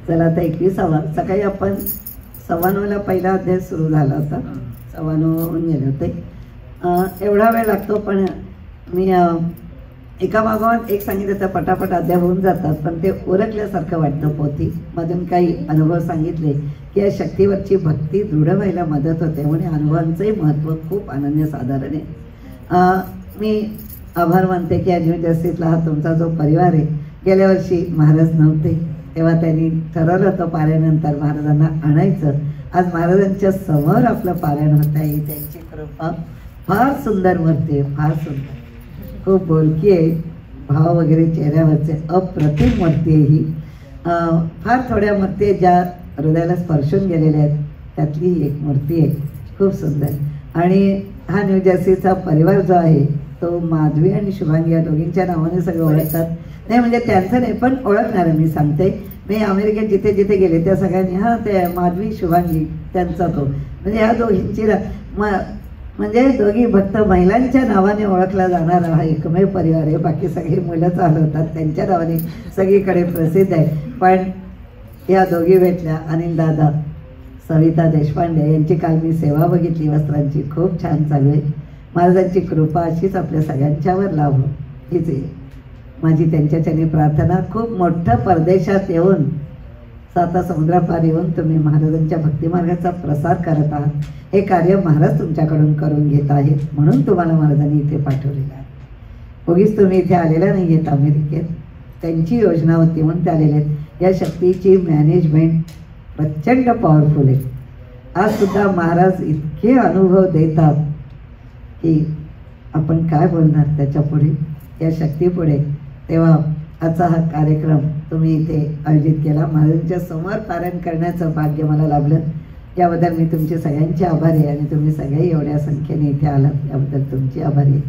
चला आता 21वा. सकाळी आपण 9:15ला पहिला अध्याय सुरू झाला होता. 9:15 होऊन गेले होते. एवढा वेळ लागतो, पण मी एका मागोमाग एक सांगितलं तर पटापट अध्याय होऊन जातात, पण ते उरकल्यासारखं वाटतं. पोथी मधून काही अनुभव सांगितले की या शक्तीवरची भक्ती दृढ व्हायला मदत होते, म्हणजे अनुभवांचंही महत्त्व खूप अनन्यसाधारण आहे. मी आभार मानते की या न्यू जर्सीतला हा तुमचा जो परिवार आहे. गेल्या वर्षी महाराज नव्हते तेव्हा त्यांनी ठरवलं होतं पारायणानंतर महाराजांना आणायचं. आज महाराजांच्या समोर आपलं पारायण होत आहे, त्यांची कृपा. फार सुंदर मूर्ती आहे, फार सुंदर, खूप बोलकी आहे, भाव वगैरे चेहऱ्यावरचे अप्रतिम मूर्ती आहे ही. फार थोड्या मूर्ती आहेत ज्या हृदयाला स्पर्शून गेलेल्या आहेत, त्यातली ही एक मूर्ती आहे, खूप सुंदर. आणि हा न्यू जर्सीचा परिवार जो आहे तो माधवी आणि शुभांगी या दोघींच्या नावाने सगळे ओळखतात. नाही म्हणजे त्यांचं नाही, पण ओळखणार मी सांगते. मी अमेरिकेत जिथे जिथे गेले त्या सगळ्यांनी हां ते माधवी शुभांगी त्यांचा तो, म्हणजे ह्या दोघींची म्हणजे दोघी भक्त महिलांच्या नावाने ओळखला जाणारा हा एकमेव परिवार आहे. बाकी सगळी मुलं चालवतात त्यांच्या नावाने सगळीकडे प्रसिद्ध आहे. पण या दोघी भेटल्या, अनिल दादा, सविता देशपांडे यांची काल मी सेवा बघितली वस्त्रांची, खूप छान चालू आहे. महाराजांची कृपा अशीच आपल्या सगळ्यांच्यावर लाभो हीच आहे माझी त्यांच्याच्याने प्रार्थना. खूप मोठं परदेशात येऊन, 7 समुद्रापार येऊन तुम्ही महाराजांच्या भक्तिमार्गाचा प्रसार करत आहात. हे कार्य महाराज तुमच्याकडून करून घेत आहेत, म्हणून तुम्हाला महाराजांनी इथे पाठवलेलं आहे. उगीच तुम्ही इथे आलेला नाही आहेत अमेरिकेत, त्यांची योजना होती म्हणून ते आलेले आहेत. या शक्तीची मॅनेजमेंट प्रचंड पॉवरफुल आहे. आज सुद्धा महाराज इतके अनुभव देतात की आपण काय बोलणार त्याच्यापुढे, या शक्तीपुढे. तेव्हा आजचा हा कार्यक्रम तुम्ही इथे आयोजित केला, महाराजांच्या समोर पारायण करण्याचं भाग्य मला लाभलं. याबद्दल मी तुमचे सगळ्यांचे आभारी आहे. आणि तुम्ही सगळेही एवढ्या संख्येने इथे आलात याबद्दल तुमची आभारी आहे.